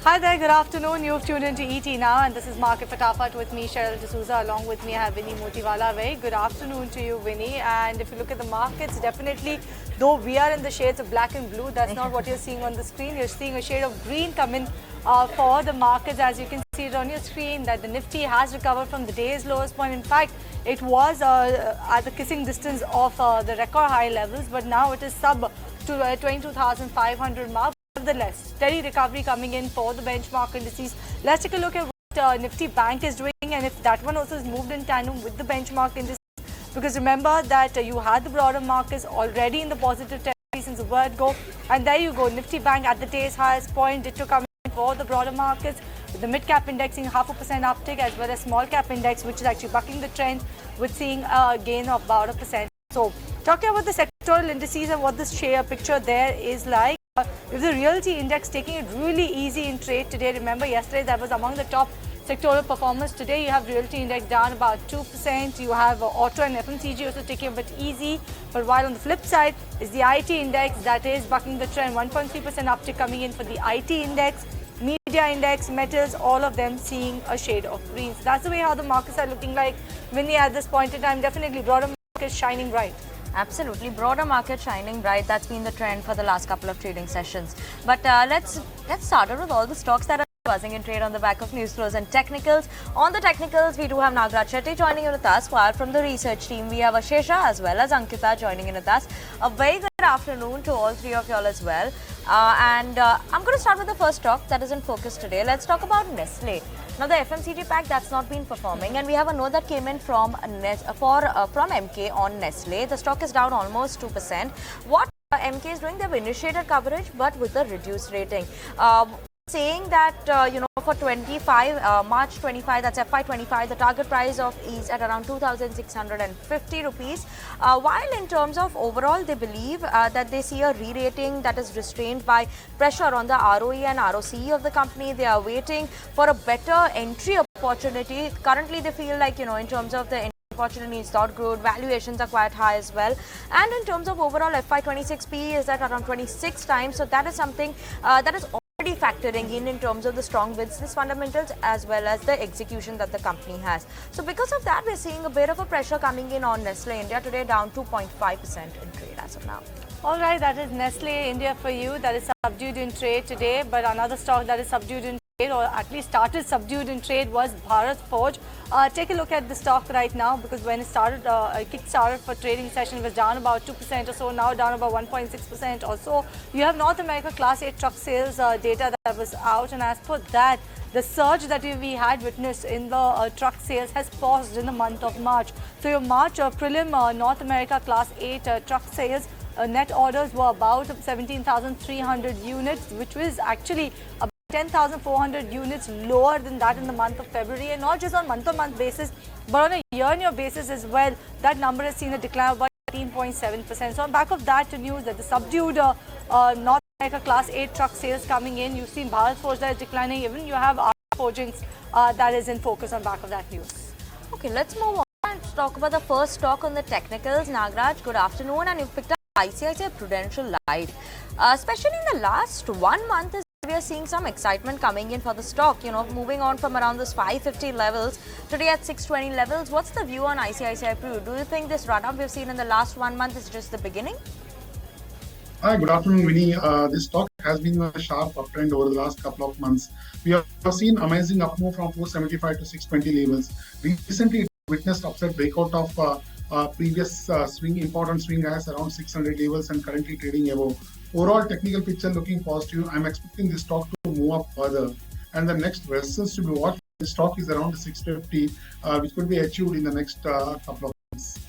Hi there, good afternoon. You've tuned into ET now, and this is Market Fatafat with me, Cheryl D'Souza. Along with me, I have Vinny Motiwala. Very good afternoon to you, Vinny. And if you look at the markets, definitely, though we are in the shades of black and blue, that's not what you're seeing on the screen. You're seeing a shade of green come in for the markets. As you can see it on your screen, that the Nifty has recovered from the day's lowest point. In fact, it was at the kissing distance of the record high levels, but now it is sub to 22,500 mark. Nevertheless, steady recovery coming in for the benchmark indices. Let's take a look at what Nifty Bank is doing, and if that one also is moved in tandem with the benchmark indices. Because remember that you had the broader markets already in the positive territory since the word go, and there you go. Nifty Bank at the day's highest point did to come in for the broader markets, with the mid-cap index seeing 0.5% uptick, as well as small-cap index, which is actually bucking the trend, with seeing a gain of about 1%. So, talking about the sectoral indices and what this share picture there is like. If the realty index taking it really easy in trade today, remember yesterday that was among the top sectoral performers. Today you have realty index down about 2%. You have auto and FMCG also taking a bit easy. But while on the flip side is the IT index that is bucking the trend, 1.3% uptick coming in for the IT index. Media index, metals, all of them seeing a shade of green. So that's the way how the markets are looking like. Vinny, at this point in time, definitely broader market shining bright. Absolutely, broader market shining bright. That's been the trend for the last couple of trading sessions. But let's start out with all the stocks that are buzzing in trade on the back of news flows and technicals. On the technicals, we do have Nagaraj Shetti joining in with us, while from the research team we have Ashesha as well as Ankita joining in with us. A very good afternoon to all three of y'all as well. I'm going to start with the first stock that is in focus today. Let's talk about Nestle. Now the FMCG pack that's not been performing, and we have a note that came in from MK on Nestle. The stock is down almost 2%. What MK is doing, they've initiated coverage but with a reduced rating. Saying that for March 25, that's FY25, the target price is at around 2,650 rupees. While in terms of overall, they believe that they see a re-rating that is restrained by pressure on the ROE and ROCE of the company. They are waiting for a better entry opportunity. Currently, they feel like, in terms of the opportunity is not good, valuations are quite high as well, and in terms of overall FY26 PE is at around 26 times. So that is something that is already factoring in terms of the strong business fundamentals as well as the execution that the company has. So because of that, we're seeing a bit of a pressure coming in on Nestle India today, down 2.5% in trade as of now. Alright, that is Nestle India for you. That is subdued in trade today, but another stock that is subdued in trade, or at least started subdued in trade, was Bharat Forge. Take a look at the stock right now, because when it started, kick-started for trading session, it was down about 2% or so, now down about 1.6% or so. You have North America Class 8 truck sales data that was out, and as per that, the surge that we had witnessed in the truck sales has paused in the month of March. So your March prelim North America Class 8 truck sales net orders were about 17,300 units, which was actually about 10,400 units lower than that in the month of February, and not just on month-on-month basis, but on a year-on-year basis as well. That number has seen a decline of about 13.7%. So on back of that news that the subdued North America Class 8 truck sales coming in, you've seen Bharat Forge that is declining. Even you have our Forgings that is in focus on back of that news. Okay, let's move on and talk about the first stock on the technicals. Nagaraj, good afternoon, and you've picked up ICICI Prudential Life. Especially in the last 1 month, we are seeing some excitement coming in for the stock, moving on from around this 550 levels, today at 620 levels. What's the view on ICICI Pru? Do you think this run-up we've seen in the last 1 month is just the beginning? Hi, good afternoon, Vinny. This stock has been a sharp uptrend over the last couple of months. We have seen amazing up move from 475 to 620 levels. Recently, it witnessed upside breakout of previous important swing highs around 600 levels and currently trading above. Overall technical picture looking positive. I'm expecting this stock to move up further, and the next resistance to be watched. The stock is around 650, which could be achieved in the next couple of months.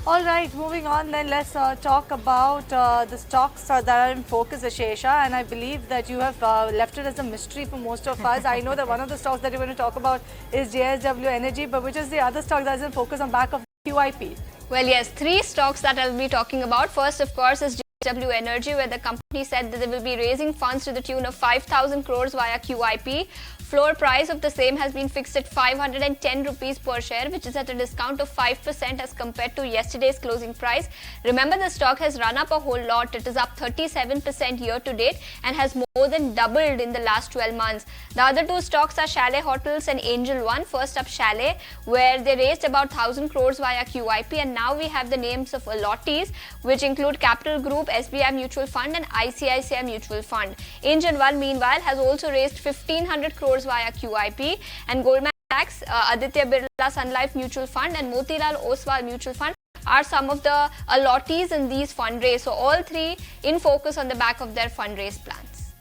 Alright, moving on then, let's talk about the stocks that are in focus, Ashesha, and I believe that you have left it as a mystery for most of us. I know that one of the stocks that you're going to talk about is JSW Energy, but which is the other stock that is in focus on back of QIP? Well, yes, 3 stocks that I'll be talking about. First, of course, is JSW Energy, where the company said that they will be raising funds to the tune of 5,000 crores via QIP. Floor price of the same has been fixed at 510 rupees per share, which is at a discount of 5% as compared to yesterday's closing price. Remember, the stock has run up a whole lot. It is up 37% year to date and has more than doubled in the last 12 months. The other two stocks are Chalet Hotels and Angel One. First up, Chalet, where they raised about 1,000 crores via QIP, and now we have the names of allottees, which include Capital Group, SBI Mutual Fund and ICICI Mutual Fund. Angel One, meanwhile, has also raised 1,500 crores via QIP, and Goldman Sachs, Aditya Birla Sun Life Mutual Fund and Motilal Oswal Mutual Fund are some of the allottees in these fundraise. So all three in focus on the back of their fundraise plans.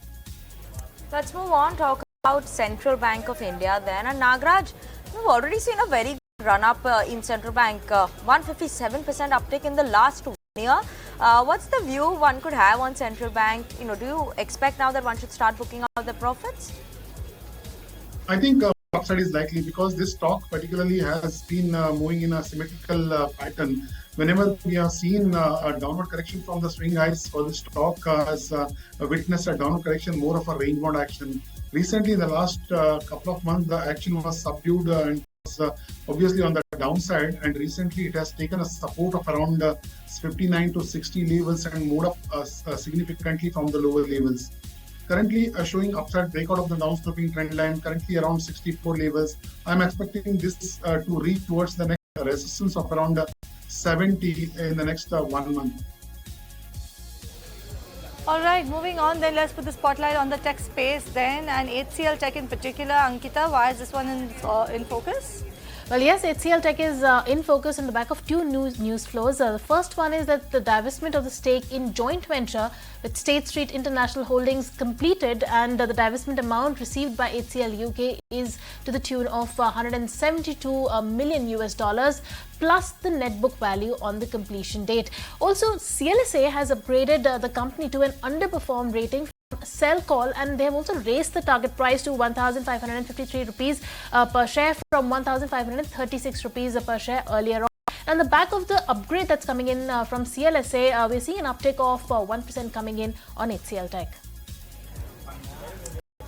Let's move on, talk about Central Bank of India then. And Nagaraj, we've already seen a very good run-up in Central Bank, 157% uptick in the last 1 year. What's the view one could have on Central Bank? Do you expect now that one should start booking out the profits? I think upside is likely because this stock particularly has been moving in a symmetrical pattern. Whenever we have seen a downward correction from the swing highs, for the stock has witnessed a downward correction, more of a range-bound action. Recently, in the last couple of months, the action was subdued and was obviously on the downside. And recently, it has taken a support of around 59 to 60 levels and moved up significantly from the lower levels. Currently showing upside breakout of the downsloping trend line, currently around 64 levels. I'm expecting this to reach towards the next resistance of around 70 in the next 1 month. All right, moving on then, let's put the spotlight on the tech space then, and HCL Tech in particular. Ankita, why is this one in focus? Well, yes, HCL Tech is in focus on the back of two news flows. The first one is that the divestment of the stake in joint venture with State Street International Holdings completed, and the divestment amount received by HCL UK is to the tune of 172 million US dollars plus the net book value on the completion date. Also, CLSA has upgraded the company to an underperform rating, sell call, and they have also raised the target price to 1,553 rupees per share from 1,536 rupees per share earlier on. On the back of the upgrade that's coming in from CLSA, we're seeing an uptick of 1% coming in on HCL Tech.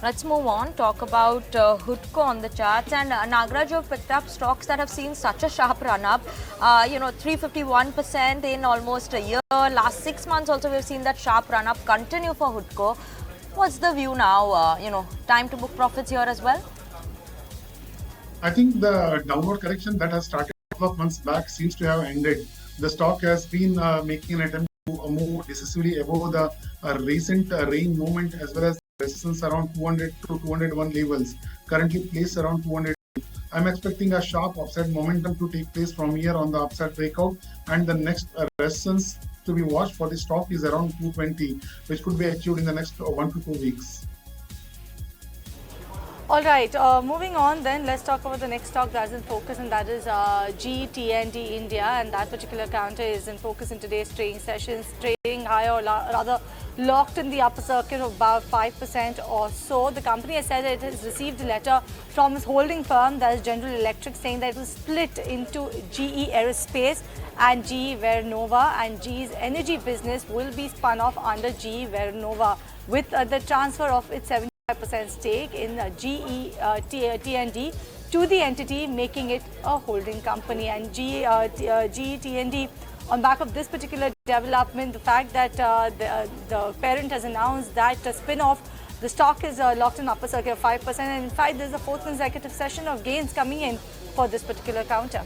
Let's move on, talk about Hutco on the charts. And Nagaraj, you've picked up stocks that have seen such a sharp run-up. 351% in almost a year. Last 6 months also we've seen that sharp run-up continue for Hutco. What's the view now? Time to book profits here as well? I think the downward correction that has started a couple of months back seems to have ended. The stock has been making an attempt to move decisively above the recent range movement, as well as resistance around 200 to 201 levels, currently placed around 200. I'm expecting a sharp upside momentum to take place from here on the upside breakout, and the next resistance to be watched for the stock is around 220, which could be achieved in the next 1 to 2 weeks. All right, moving on then, let's talk about the next stock that's in focus, and that is GTND India, and that particular counter is in focus in today's trading sessions, trading high or rather locked in the upper circuit of about 5% or so. The company has said it has received a letter from its holding firm, that is General Electric, saying that it will split into GE Aerospace and GE Vernova, and GE's energy business will be spun off under GE Vernova with the transfer of its 75% stake in GE TND to the entity, making it a holding company. And GE TND, on back of this particular development, the fact that the parent has announced that the spin-off, the stock is locked in upper circuit of 5%, and in fact there's a fourth consecutive session of gains coming in for this particular counter.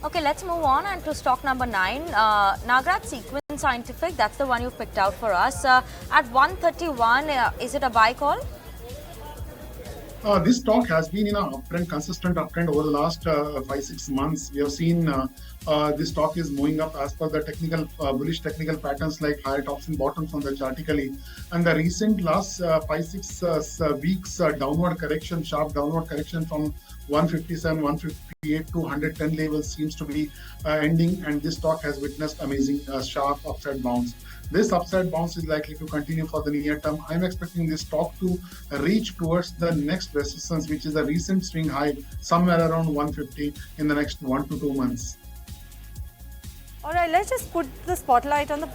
Okay, let's move on and to stock number 9. Nagaraj, Sequence Scientific, that's the one you've picked out for us. At 131, is it a buy call? This stock has been in a consistent uptrend over the last 5-6 months. We have seen this stock is moving up as per the technical bullish technical patterns, like higher tops and bottoms on the chartically. And the recent last 5-6 weeks downward correction, sharp downward correction from 157, 158 to 110 levels seems to be ending, and this stock has witnessed amazing sharp upside bounce. This upside bounce is likely to continue for the near term. I'm expecting this stock to reach towards the next resistance, which is a recent swing high, somewhere around 150 in the next 1 to 2 months. All right, let's just put the spotlight on the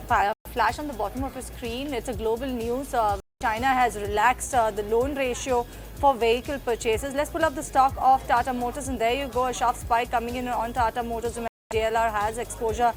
flash on the bottom of your screen. It's a global news. China has relaxed the loan ratio for vehicle purchases. Let's pull up the stock of Tata Motors, and there you go, a sharp spike coming in on Tata Motors. JLR has exposure,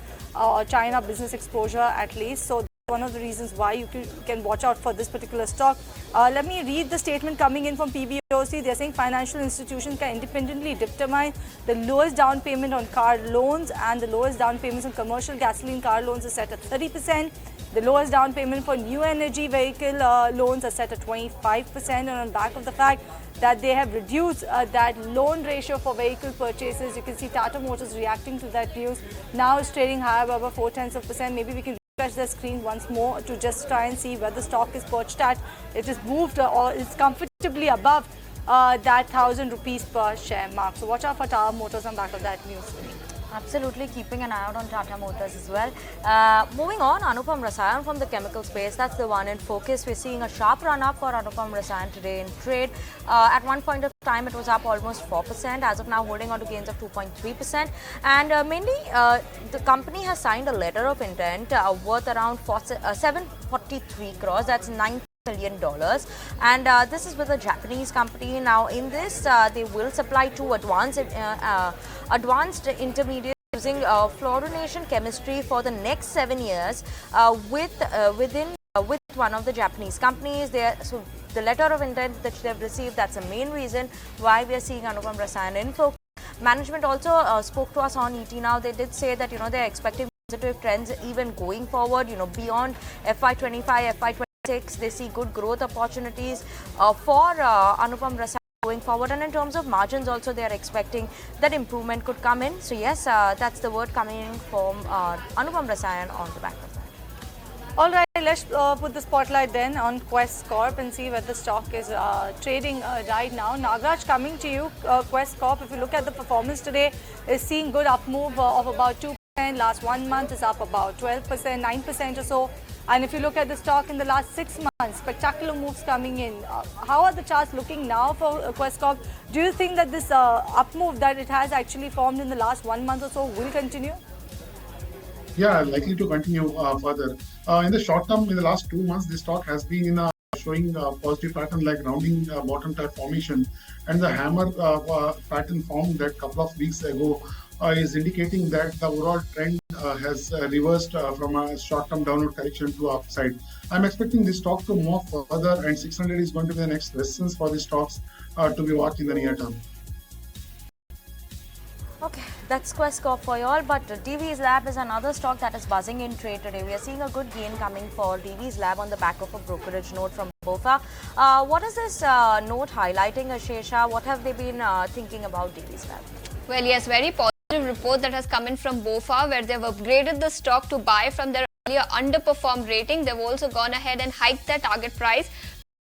China business exposure at least. So one of the reasons why you can watch out for this particular stock. Let me read the statement coming in from PBOC. They're saying financial institutions can independently determine the lowest down payment on car loans, and the lowest down payments on commercial gasoline car loans are set at 30%. The lowest down payment for new energy vehicle loans are set at 25%, and on the back of the fact that they have reduced that loan ratio for vehicle purchases, you can see Tata Motors reacting to that news. Now it's trading higher by about 0.4%. Maybe we can refresh the screen once more to just try and see where the stock is perched at. It is moved or is comfortably above that 1,000 rupees per share mark. So watch out for Tata Motors on back of that news. Absolutely, keeping an eye out on Tata Motors as well. Moving on, Anupam Rasayan from the chemical space, that's the one in focus. We're seeing a sharp run up for Anupam Rasayan today in trade. At one point of time, it was up almost 4%. As of now, holding on to gains of 2.3%. And mainly, the company has signed a letter of intent worth around 743 crores. That's $9 million, and this is with a Japanese company. Now in this they will supply two advanced intermediates using fluorination chemistry for the next 7 years with one of the Japanese companies. So the letter of intent that they have received, that's the main reason why we are seeing Anupam Rasayan in focus. Management also spoke to us on ET Now. They did say that they're expecting positive trends even going forward, beyond FY25, FY26. They see good growth opportunities for Anupam Rasayan going forward, and in terms of margins also they are expecting that improvement could come in. So yes, that's the word coming in from Anupam Rasayan on the back of that. All right, let's put the spotlight then on Quest Corp and see where the stock is trading right now. Nagaraj, coming to you. Quest Corp, if you look at the performance today, is seeing good up move of about 2%. Last 1 month is up about 12%, 9% or so. And if you look at the stock in the last 6 months, spectacular moves coming in. How are the charts looking now for Quest Corp? Do you think that this up move that it has actually formed in the last 1 month or so will continue? Yeah, likely to continue further. In the short term, in the last 2 months, the stock has been in showing a positive pattern like rounding bottom type formation, and the hammer pattern formed that couple of weeks ago is indicating that the overall trend has reversed from a short-term downward correction to upside. I'm expecting this stock to move further, and 600 is going to be the next resistance for the stocks to be watched in the near term. Okay, that's Quest Corp for you all, but DV's Lab is another stock that is buzzing in trade today. We are seeing a good gain coming for DV's Lab on the back of a brokerage note from BofA. What is this note highlighting, Ashesha? What have they been thinking about DV's Lab? Well, yes, very positive report that has come in from BofA, where they've upgraded the stock to buy from their earlier underperformed rating. They've also gone ahead and hiked their target price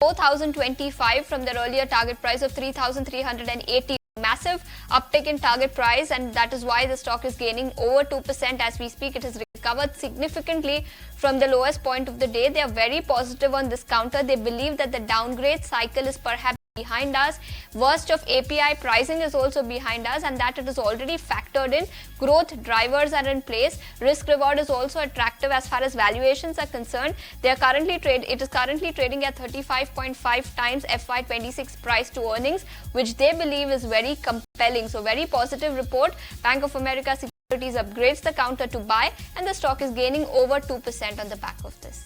4,025 from their earlier target price of 3,380. Massive uptick in target price, and that is why the stock is gaining over 2% as we speak. It has recovered significantly from the lowest point of the day. They are very positive on this counter. They believe that the downgrade cycle is perhaps behind us. Worst of API pricing is also behind us, and that it is already factored in. Growth drivers are in place. Risk reward is also attractive as far as valuations are concerned. It is currently trading at 35.5 times FY26 price to earnings, which they believe is very compelling. So very positive report. Bank of America Securities upgrades the counter to buy, and the stock is gaining over 2% on the back of this.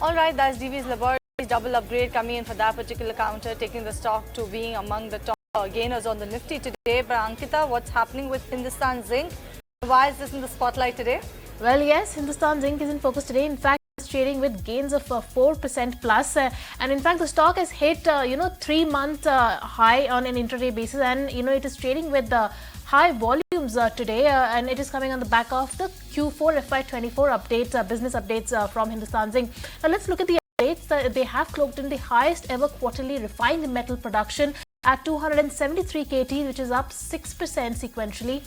All right, that's DV's Laboratories double upgrade coming in for that particular counter, taking the stock to being among the top gainers on the Nifty today. But Ankita, what's happening with Hindustan Zinc? Why is this in the spotlight today? Well, yes, Hindustan Zinc is in focus today. In fact, it's trading with gains of 4% plus, and in fact, the stock has hit 3-month high on an intraday basis, and it is trading with high volumes today, and it is coming on the back of the Q4 FY24 updates, business updates from Hindustan Zinc. Now, let's look at the updates. They have clocked in the highest ever quarterly refined metal production at 273 KT, which is up 6% sequentially.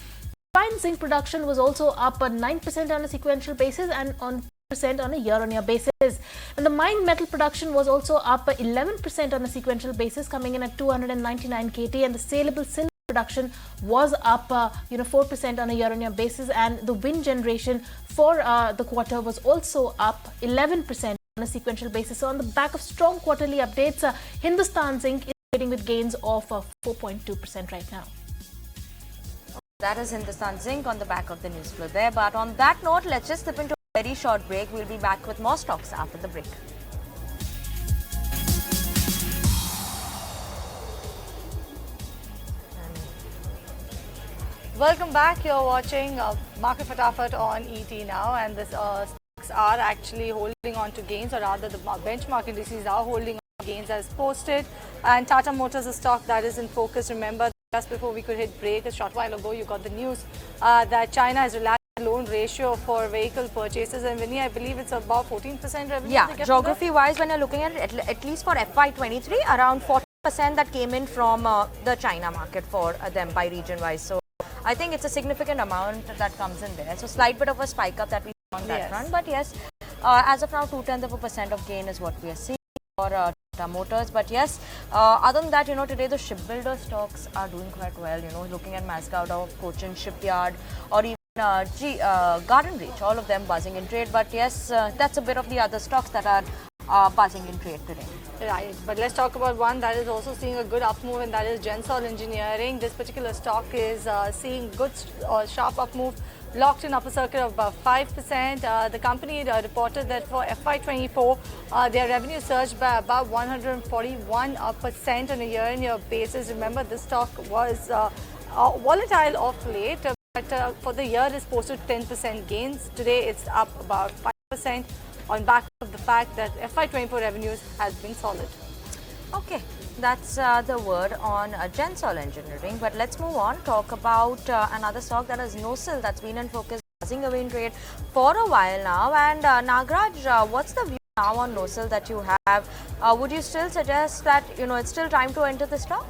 Refined zinc production was also up 9% on a sequential basis and on on a year-on-year basis. And the mined metal production was also up 11% on a sequential basis, coming in at 299 KT, and the saleable silver production was up 4% on a year-on-year basis, and the wind generation for the quarter was also up 11% on a sequential basis. So on the back of strong quarterly updates, Hindustan Zinc is trading with gains of 4.2% right now. That is Hindustan Zinc on the back of the news flow there. But on that note, let's just slip into a very short break. We'll be back with more stocks after the break. Welcome back. You're watching Market Fatafat on ET now, and this stocks are actually holding on to gains, or rather the benchmark indices are holding on to gains as posted. And Tata Motors, a stock that is in focus. Remember, just before we could hit break, a short while ago, you got the news that China has relaxed the loan ratio for vehicle purchases, and Vinny, I believe it's about 14% revenue. Yeah, geography-wise, when you're looking at it, at least for FY23, around 40% that came in from the China market for them by region-wise. So I think it's a significant amount that comes in there. So slight bit of a spike up that we saw on that front. But yes, as of now, 0.2% of gain is what we are seeing for Tata Motors. But yes, other than that, today the shipbuilder stocks are doing quite well. Looking at Mascot, Cochin Shipyard, or even Garden Reach, all of them buzzing in trade. But yes, that's a bit of the other stocks that are buzzing in trade today. Right, but let's talk about one that is also seeing a good up move, and that is Gensol Engineering. This particular stock is seeing good sharp up move, locked in upper circuit of about 5%. The company reported that for FY24, their revenue surged by about 141% on a year-on-year basis. Remember, this stock was volatile of late, but for the year it's posted 10% gains. Today it's up about 5% on back of the fact that FY24 revenues has been solid. Okay, that's the word on Gensol Engineering. But let's move on, talk about another stock, that is NOSIL, that's been in focus, buzzing away in trade for a while now. And Nagaraj, what's the view now on NOSIL that you have? Would you still suggest that it's still time to enter the stock?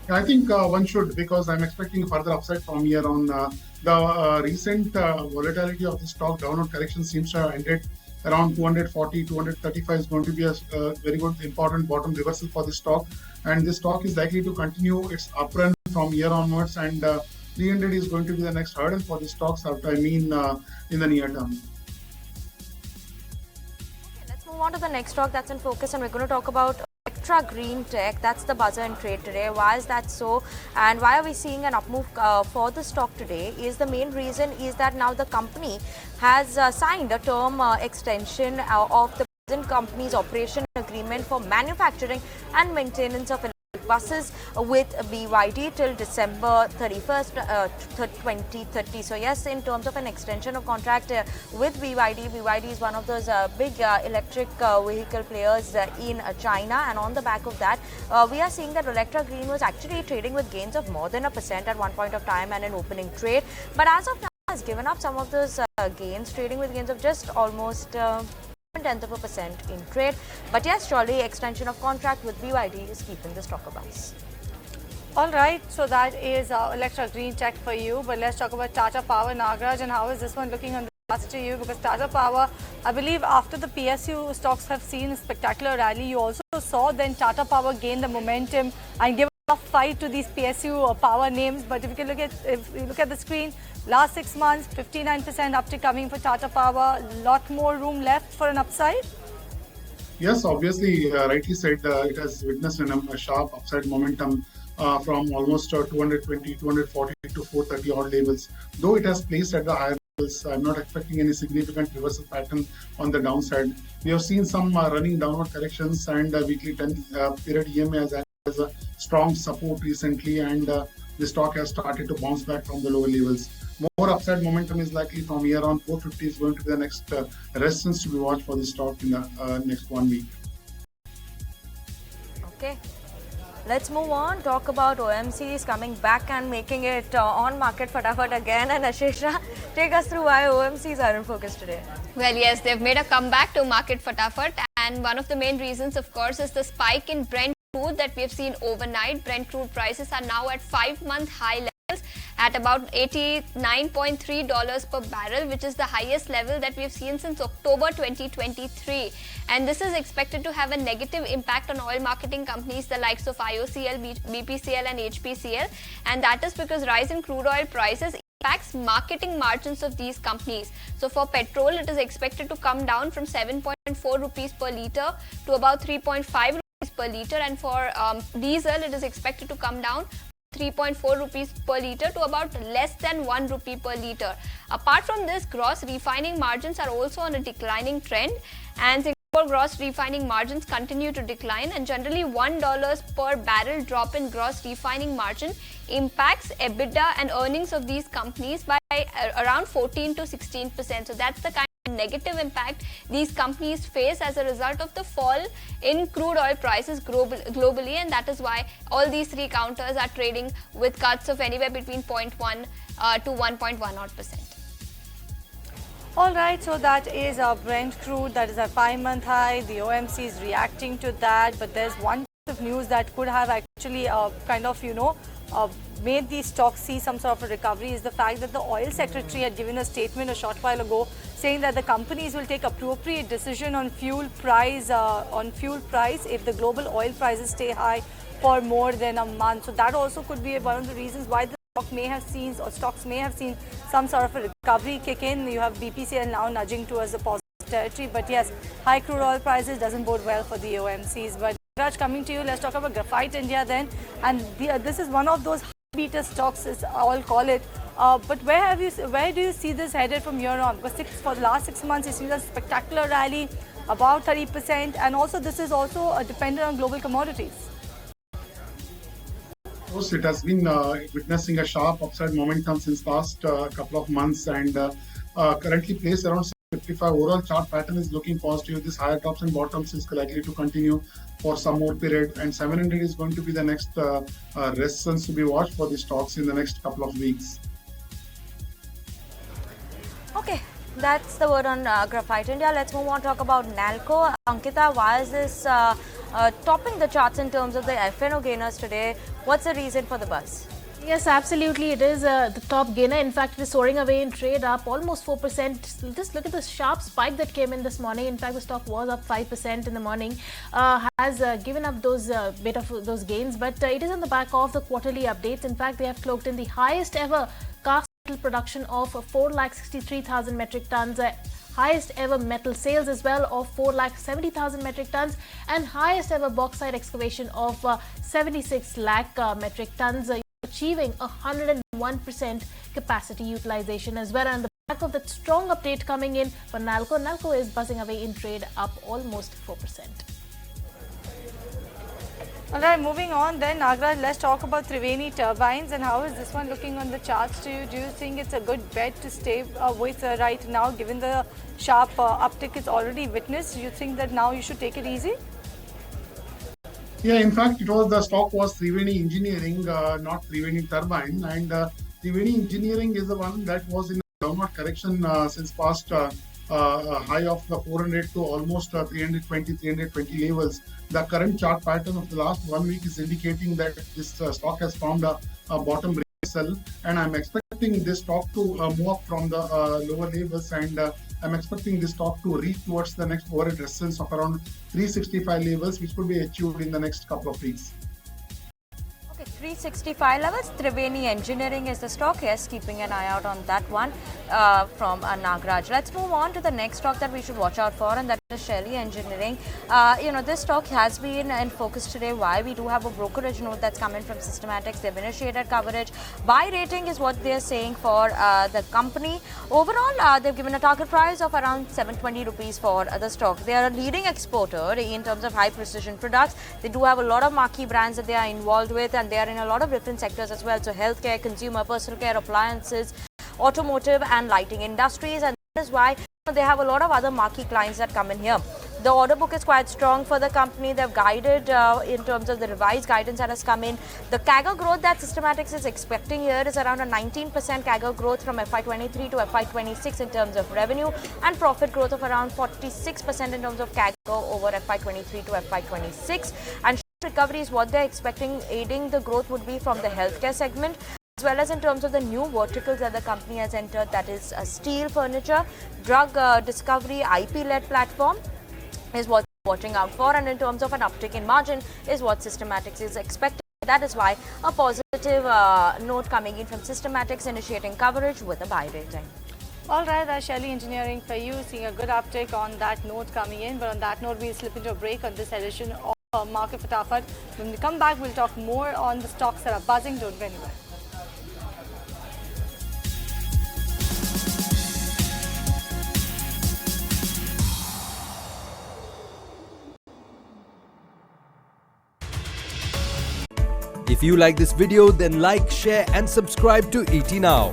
I think one should, because I'm expecting further upside from here on. The recent volatility of the stock downward correction seems to have ended around 240, 235 is going to be a very good important bottom reversal for the stock, and this stock is likely to continue its uptrend from here onwards, and 300 is going to be the next hurdle for the stocks, in the near term. Okay, let's move on to the next stock that's in focus, and we're going to talk about Electra Green Tech. That's the buzzer in trade today. Why is that so, and why are we seeing an up move for the stock today? Is the main reason is that now the company has signed a term extension of the present company's operation agreement for manufacturing and maintenance of electric buses with BYD till December 31st, 2030. So yes, in terms of an extension of contract with BYD is one of those big electric vehicle players in China, and on the back of that, we are seeing that Electra Green was actually trading with gains of more than 1% at one point of time and in opening trade. But as of now, has given up some of those gains, trading with gains of just almost 0.1% in trade. But yes, surely extension of contract with BYD is keeping the stock abuzz. All right, so that is Electra Green Tech for you. But let's talk about Tata Power, Nagaraj, and how is this one looking on the charts to you? Because Tata Power, I believe after the PSU stocks have seen a spectacular rally, you also saw then Tata Power gain the momentum and give a fight to these PSU power names. But if you look at the screen, last 6 months, 59% uptick coming for Tata Power. Lot more room left for an upside. Yes, obviously, rightly said, it has witnessed a sharp upside momentum from almost 220, 240 to 430 odd levels. Though it has placed at the higher levels, I'm not expecting any significant reversal pattern on the downside. We have seen some running downward corrections, and weekly 10 period EMA has acted as a strong support recently, and the stock has started to bounce back from the lower levels. More upside momentum is likely from here on. 450 is going to be the next resistance to be watched for the stock in the next 1 week. Okay. Let's move on, talk about OMCs coming back and making it on Market Fatafat again. And Ashesha, take us through why OMCs are in focus today. Well, yes, they've made a comeback to Market Fatafat, and one of the main reasons, of course, is the spike in Brent crude that we have seen overnight. Brent crude prices are now at 5-month high levels, at about $89.3 per barrel, which is the highest level that we have seen since October 2023. And this is expected to have a negative impact on oil marketing companies, the likes of IOCL, BPCL and HPCL. And that is because rise in crude oil prices impacts marketing margins of these companies. So for petrol, it is expected to come down from 7.4 rupees per litre to about 3.5 rupees per litre. And for diesel, it is expected to come down 3.4 rupees per litre to about less than 1 rupee per litre. Apart from this, gross refining margins are also on a declining trend, and Singapore gross refining margins continue to decline, and generally $1 per barrel drop in gross refining margin impacts EBITDA and earnings of these companies by around 14 to 16%. So that's the kind of negative impact these companies face as a result of the fall in crude oil prices globally, and that is why all these three counters are trading with cuts of anywhere between 0.1 to 1.1%. All right, so that is our Brent crude, that is our 5-month high. The OMC is reacting to that, but there's one piece of news that could have actually made these stocks see some sort of a recovery is the fact that the oil secretary had given a statement a short while ago saying that the companies will take appropriate decision on fuel price if the global oil prices stay high for more than a month. So that also could be one of the reasons why the stocks may have seen some sort of a recovery kick in. You have BPCL now nudging towards the positive territory, but yes, high crude oil prices doesn't bode well for the OMCs. But Raj, coming to you, let's talk about Graphite India then. And this is one of those beater stocks, as I'll call it. But where do you see this headed from here on? Because for the last 6 months, you've seen a spectacular rally, about 30%, and also this is also dependent on global commodities. Of course, it has been witnessing a sharp upside momentum since last couple of months, and currently placed around 55. Overall chart pattern is looking positive. This higher tops and bottoms is likely to continue for some more period, and 700 is going to be the next resistance to be watched for the stocks in the next couple of weeks. Okay, that's the word on Graphite India. Let's move on to talk about Nalco. Ankita, why is this topping the charts in terms of the FNO gainers today? What's the reason for the buzz? Yes, absolutely. It is the top gainer. In fact, it is soaring away in trade, up almost 4%. Just look at the sharp spike that came in this morning. In fact, the stock was up 5% in the morning. Has given up those bit of those gains, but it is on the back of the quarterly updates. In fact, they have clocked in the highest ever cast metal production of 463,000 metric tons. Highest ever metal sales as well of 470,000 metric tons, and highest ever bauxite excavation of 76 lakh metric tons. Achieving 101% capacity utilization as well. And on the back of that strong update coming in for Nalco, Nalco is buzzing away in trade, up almost 4%. All right, moving on then, Nagaraj, let's talk about Triveni Turbines and how is this one looking on the charts to you? Do you think it's a good bet to stay with right now, given the sharp uptick it's already witnessed? Do you think that now you should take it easy? Yeah, in fact, the stock was Triveni Engineering, not Triveni Turbine, and Triveni Engineering is the one that was in a downward correction since past high of the 400 to almost 320 levels. The current chart pattern of the last 1 week is indicating that this stock has formed a bottom reversal, and I'm expecting this stock to move up from the lower levels, and I'm expecting this stock to reach towards the next overhead resistance of around 365 levels, which could be achieved in the next couple of weeks. Okay, 365 levels. Triveni Engineering is the stock. Yes, keeping an eye out on that one from Nagaraj. Let's move on to the next stock that we should watch out for, and that is Shelly Engineering. This stock has been in focus today. Why? We do have a brokerage note that's come in from Systematics. They've initiated coverage. Buy rating is what they're saying for the company. Overall, they've given a target price of around 720 rupees for the stock. They are a leading exporter in terms of high precision products. They do have a lot of marquee brands that they are involved with, and they are in a lot of different sectors as well. So healthcare, consumer, personal care, appliances, automotive and lighting industries, and that is why they have a lot of other marquee clients that come in here. The order book is quite strong for the company. They've guided in terms of the revised guidance that has come in. The CAGR growth that Systematics is expecting here is around a 19% CAGR growth from FY23 to FY26 in terms of revenue, and profit growth of around 46% in terms of CAGR over FY23 to FY26. And recovery is what they're expecting. Aiding the growth would be from the healthcare segment. as well as in terms of the new verticals that the company has entered, that is steel, furniture, drug discovery, IP-led platform is what we're watching out for, and in terms of an uptick in margin is what Systematics is expecting. That is why a positive note coming in from Systematics initiating coverage with a buy rating. All right, that's Shelly Engineering for you, seeing a good uptick on that note coming in. But on that note, we'll slip into a break on this edition of Market Fatafat. When we come back, we'll talk more on the stocks that are buzzing. Don't go anywhere. If you like this video, then like, share and subscribe to ET Now.